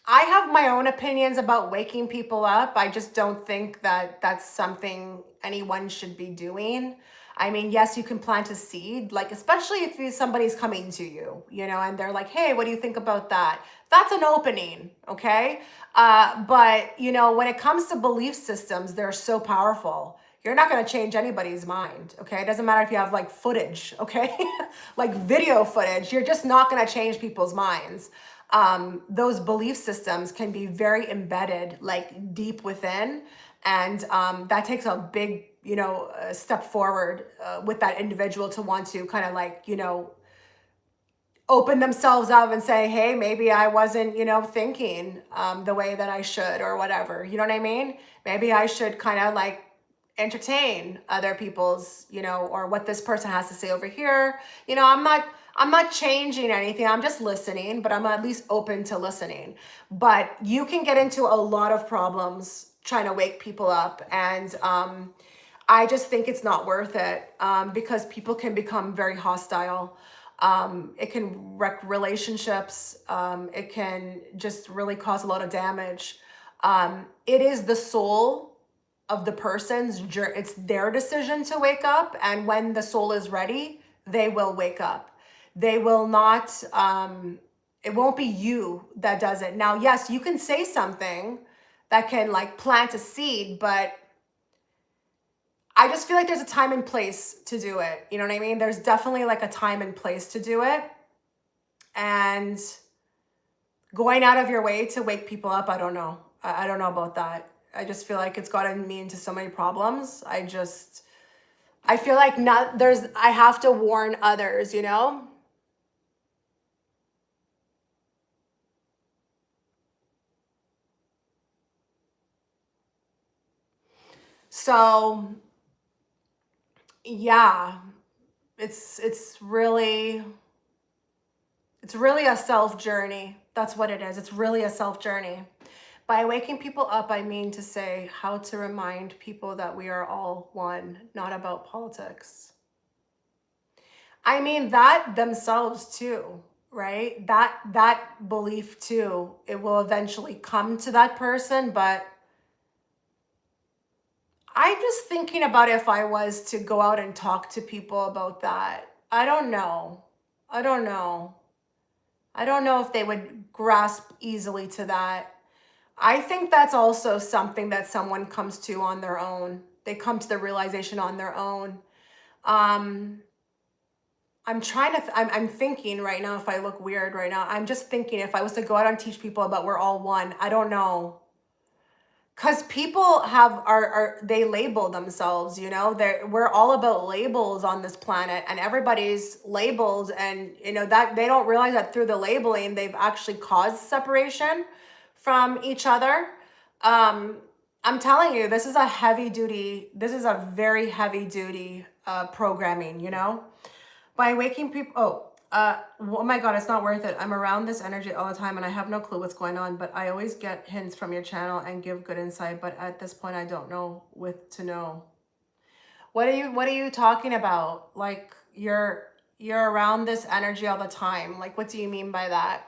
I have my own opinions about waking people up. I just don't think that that's something anyone should be doing. I mean, yes, you can plant a seed, like especially if somebody's coming to you, you know, and they're like, "Hey, what do you think about that?" That's an opening, okay? But you know, when it comes to belief systems, they're so powerful. You're not going to change anybody's mind, okay? It doesn't matter if you have like footage, okay? Like video footage. You're just not going to change people's minds. Those belief systems can be very embedded, like deep within. And that takes a big, you know, step forward with that individual to want to kind of like, you know, open themselves up and say, hey, maybe I wasn't, you know, thinking the way that I should or whatever. You know what I mean? Maybe I should kind of like entertain other people's, you know, or what this person has to say over here. You know, I'm not changing anything. I'm just listening, but I'm at least open to listening. But you can get into a lot of problems trying to wake people up, and I just think it's not worth it because people can become very hostile. It can wreck relationships. It can just really cause a lot of damage. It is the soul of the person's journey. It's their decision to wake up. And when the soul is ready, they will wake up. They will not, it won't be you that does it. Now, yes, you can say something that can like plant a seed, but I just feel like there's a time and place to do it. You know what I mean? There's definitely like a time and place to do it. And going out of your way to wake people up, I don't know. I don't know about that. I just feel like it's gotten me into so many problems. I feel like I have to warn others, you know? So yeah, it's really a self journey. That's what it is. It's really a self journey. By waking people up, I mean to say how to remind people that we are all one, not about politics. I mean that themselves too, right? That belief too. It will eventually come to that person, but I'm just thinking about if I was to go out and talk to people about that. I don't know. I don't know. I don't know if they would grasp easily to that. I think that's also something that someone comes to on their own. They come to the realization on their own. Um, I'm thinking right now, if I look weird right now, I'm just thinking if I was to go out and teach people about we're all one, I don't know. Because people they label themselves, you know, we're all about labels on this planet, and everybody's labeled, and you know that they don't realize that through the labeling they've actually caused separation from each other. um I'm telling you, this is a very heavy duty programming, you know, by waking people. Oh my God, it's not worth it. I'm around this energy all the time and I have no clue what's going on, but I always get hints from your channel and give good insight. But at this point, I don't know what to know. What are you talking about? Like you're around this energy all the time. Like, what do you mean by that?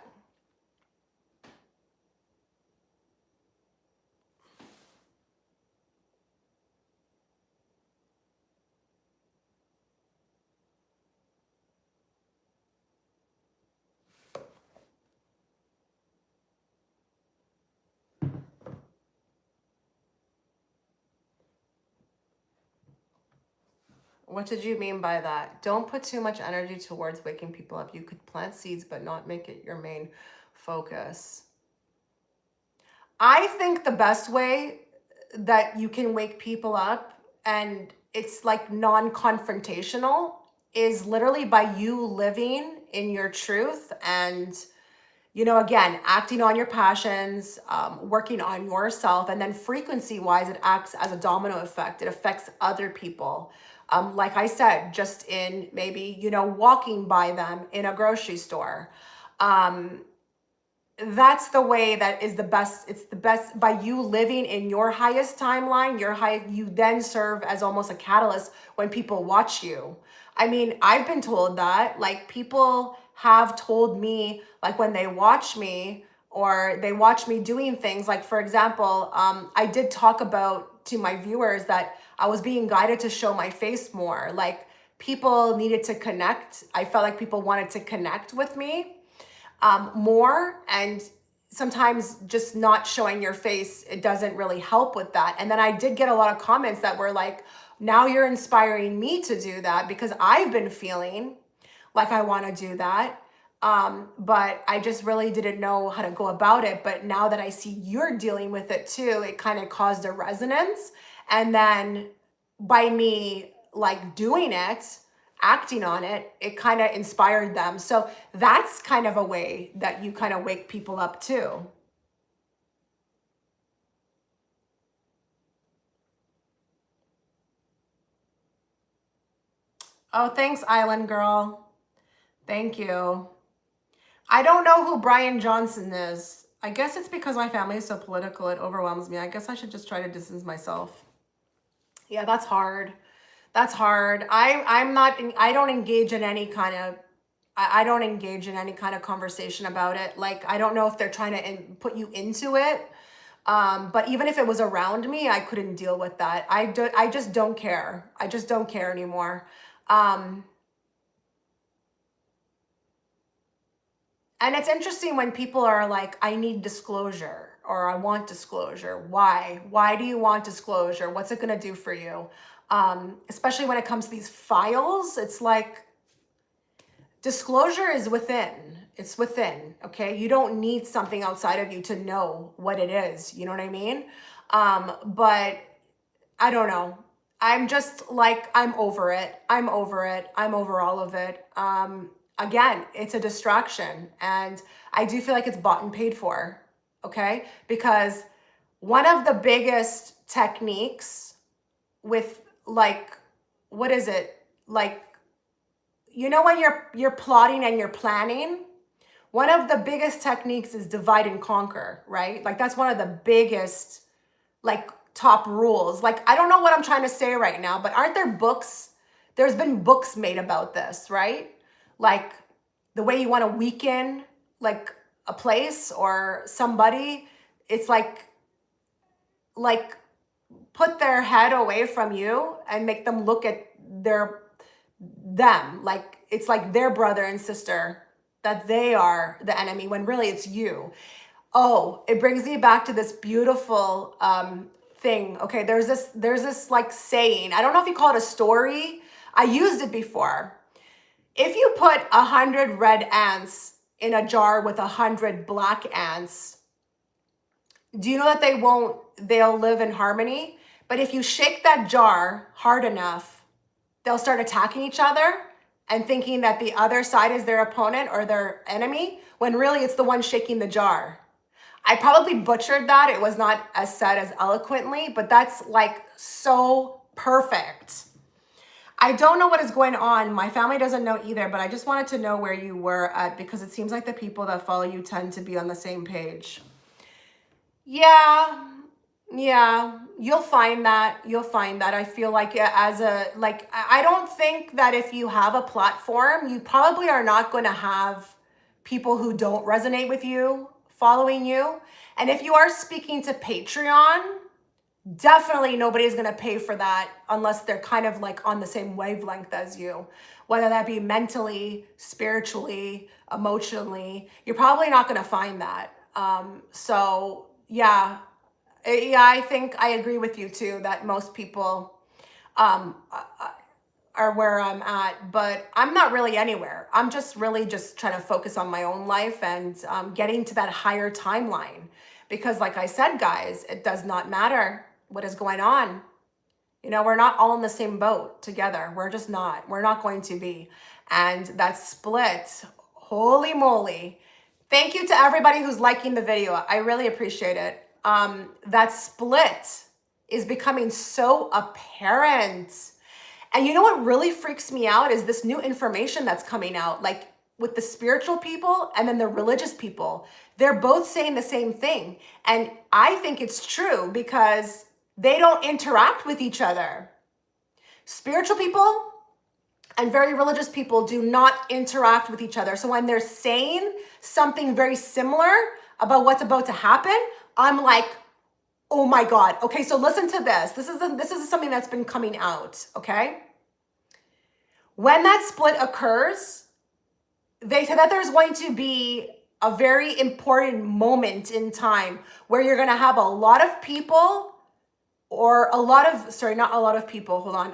What did you mean by that? Don't put too much energy towards waking people up. You could plant seeds, but not make it your main focus. I think the best way that you can wake people up, and it's like non-confrontational, is literally by you living in your truth and, you know, again, acting on your passions, working on yourself, and then frequency wise, it acts as a domino effect. It affects other people. Like I said, just in maybe, you know, walking by them in a grocery store. That's the way that is the best. It's the best by you living in your highest timeline, you then serve as almost a catalyst when people watch you. I mean, I've been told that, like, people have told me, like, when they watch me or they watch me doing things, like, for example, I did talk about to my viewers that I was being guided to show my face more. Like, people needed to connect. I felt like people wanted to connect with me more, and sometimes just not showing your face, it doesn't really help with that. And then I did get a lot of comments that were like, now you're inspiring me to do that because I've been feeling like I want to do that. But I just really didn't know how to go about it. But now that I see you're dealing with it too, it kind of caused a resonance. And then by me like doing it, acting on it, it kind of inspired them. So that's kind of a way that you kind of wake people up too. Oh, thanks, Island Girl. Thank you. I don't know who Brian Johnson is. I guess it's because my family is so political, it overwhelms me. I guess I should just try to distance myself. Yeah, that's hard. That's hard. I'm not I don't engage in any kind of I don't engage in any kind of conversation about it. Like, I don't know if they're trying to put you into it. But even if it was around me, I couldn't deal with that. I just don't care. I just don't care anymore. Um, and it's interesting when people are like, I need disclosure or I want disclosure. Why? Why do you want disclosure? What's it going to do for you? Especially when it comes to these files, it's like, disclosure is within. It's within, okay? You don't need something outside of you to know what it is. You know what I mean? But I don't know. I'm just like, I'm over it. I'm over it. I'm over all of it. Again, it's a distraction. And I do feel like it's bought and paid for, okay? Because one of the biggest techniques with like, what is it? Like, you know, when you're plotting and you're planning, one of the biggest techniques is divide and conquer, right? Like, that's one of the biggest, like, top rules. Like, I don't know what I'm trying to say right now, but aren't there books? There's been books made about this, right? Like, the way you want to weaken like a place or somebody, it's like put their head away from you and make them look at them like it's like their brother and sister, that they are the enemy when really it's you. Oh, it brings me back to this beautiful thing. Okay, there's this like saying, I don't know if you call it a story. I used it before. If you put 100 red ants in a jar with 100 black ants, do you know that they'll live in harmony? But if you shake that jar hard enough, they'll start attacking each other and thinking that the other side is their opponent or their enemy, when really it's the one shaking the jar. I probably butchered that. It was not as said as eloquently, but that's like so perfect. I don't know what is going on. My family doesn't know either, but I just wanted to know where you were at, because it seems like the people that follow you tend to be on the same page. Yeah, yeah, you'll find that. You'll find that. I feel like I don't think that if you have a platform, you probably are not going to have people who don't resonate with you following you. And if you are speaking to Patreon, definitely nobody's going to pay for that unless they're kind of like on the same wavelength as you, whether that be mentally, spiritually, emotionally. You're probably not going to find that. So yeah, I think I agree with you too, that most people are where I'm at, but I'm not really anywhere. I'm just really just trying to focus on my own life and getting to that higher timeline. Because like I said, guys, it does not matter what is going on. You know, we're not all in the same boat together. We're just not. We're not going to be. And that split, holy moly. Thank you to everybody who's liking the video. I really appreciate it. That split is becoming so apparent. And you know what really freaks me out is this new information that's coming out, like with the spiritual people and then the religious people. They're both saying the same thing. And I think it's true because they don't interact with each other. Spiritual people and very religious people do not interact with each other. So when they're saying something very similar about what's about to happen, I'm like, oh my God. Okay, so listen to this. This is something that's been coming out, okay? When that split occurs, they said that there's going to be a very important moment in time where you're going to have a lot of people or not a lot of people, hold on.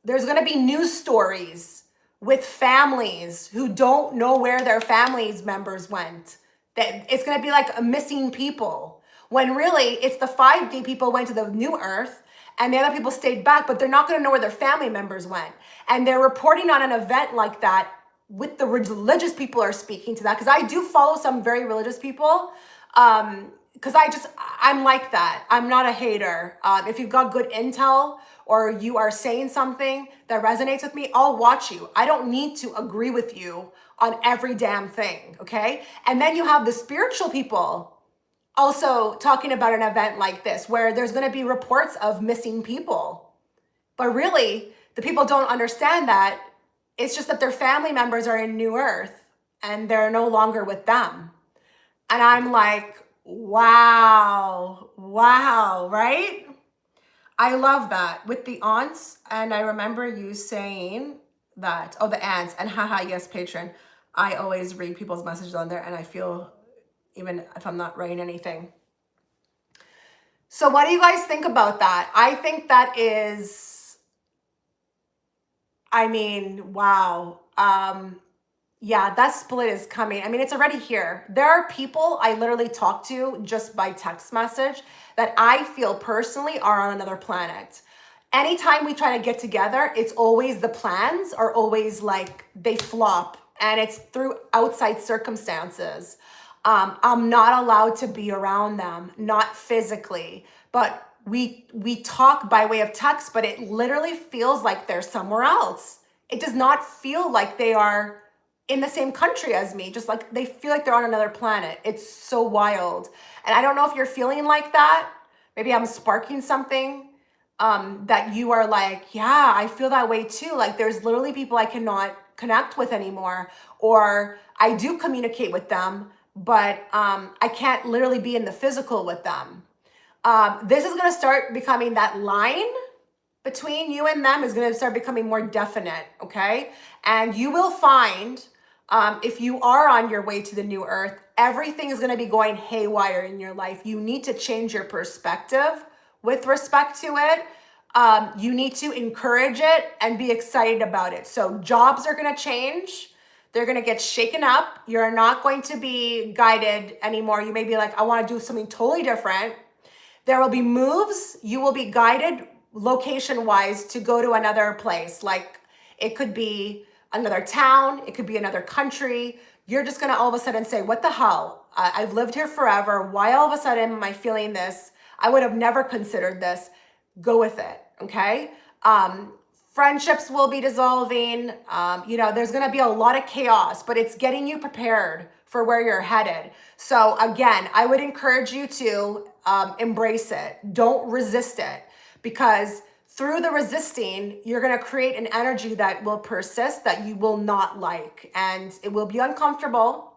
There's going to be news stories with families who don't know where their family's members went. That it's going to be like a missing people, when really it's the 5D people went to the new earth and the other people stayed back, but they're not going to know where their family members went. And they're reporting on an event like that with the religious people are speaking to that. Because I do follow some very religious people. Because I'm like that. I'm not a hater. If you've got good intel or you are saying something that resonates with me, I'll watch you. I don't need to agree with you on every damn thing, okay? And then you have the spiritual people also talking about an event like this where there's going to be reports of missing people. But really, the people don't understand that it's just that their family members are in New Earth and they're no longer with them. And I'm like, wow, right? I love that with the aunts. And I remember you saying that, oh, the aunts, and haha, yes, patron. I always read people's messages on there and I feel, even if I'm not writing anything. So what do you guys think about that? I think that is, I mean, wow. Yeah, that split is coming. I mean, it's already here. There are people I literally talk to just by text message that I feel personally are on another planet. Anytime we try to get together, it's always the plans are always like they flop and it's through outside circumstances. I'm not allowed to be around them, not physically, but we talk by way of text, but it literally feels like they're somewhere else. It does not feel like they are in the same country as me, just like they feel like they're on another planet. It's so wild. And I don't know if you're feeling like that. Maybe I'm sparking something that you are like, yeah, I feel that way too. Like there's literally people I cannot connect with anymore, or I do communicate with them, but I can't literally be in the physical with them. This is going to start becoming that line between you and them is going to start becoming more definite, okay? And you will find, if you are on your way to the new earth, everything is going to be going haywire in your life. You need to change your perspective with respect to it. You need to encourage it and be excited about it. So jobs are going to change. They're going to get shaken up. You're not going to be guided anymore. You may be like, I want to do something totally different. There will be moves. You will be guided location-wise to go to another place. Like it could be another town. It could be another country. You're just going to all of a sudden say, what the hell? I've lived here forever. Why all of a sudden am I feeling this? I would have never considered this. Go with it, okay? Friendships will be dissolving. There's going to be a lot of chaos, but it's getting you prepared for where you're headed. So again, I would encourage you to embrace it. Don't resist it, because through the resisting, you're going to create an energy that will persist that you will not like, and it will be uncomfortable.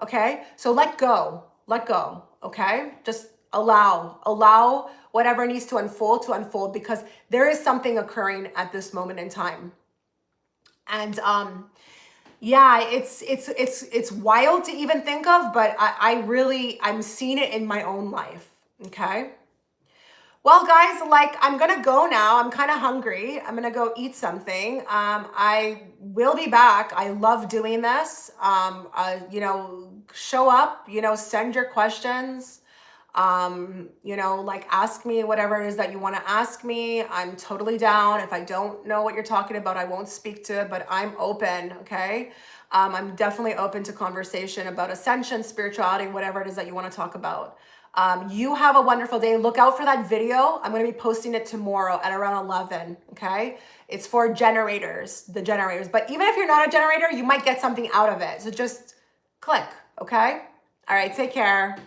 Okay. So let go, okay? Just allow whatever needs to unfold, because there is something occurring at this moment in time. And, yeah, it's wild to even think of, but I'm seeing it in my own life. Okay. Well, guys, like I'm gonna go now. I'm kind of hungry. I'm gonna go eat something. I will be back. I love doing this. Show up. Send your questions. Like ask me whatever it is that you want to ask me. I'm totally down. If I don't know what you're talking about, I won't speak to it, but I'm open. Okay. I'm definitely open to conversation about ascension, spirituality, whatever it is that you want to talk about. You have a wonderful day. Look out for that video. I'm going to be posting it tomorrow at around 11. Okay. It's for generators, the generators. But even if you're not a generator, you might get something out of it. So just click. Okay. All right. Take care.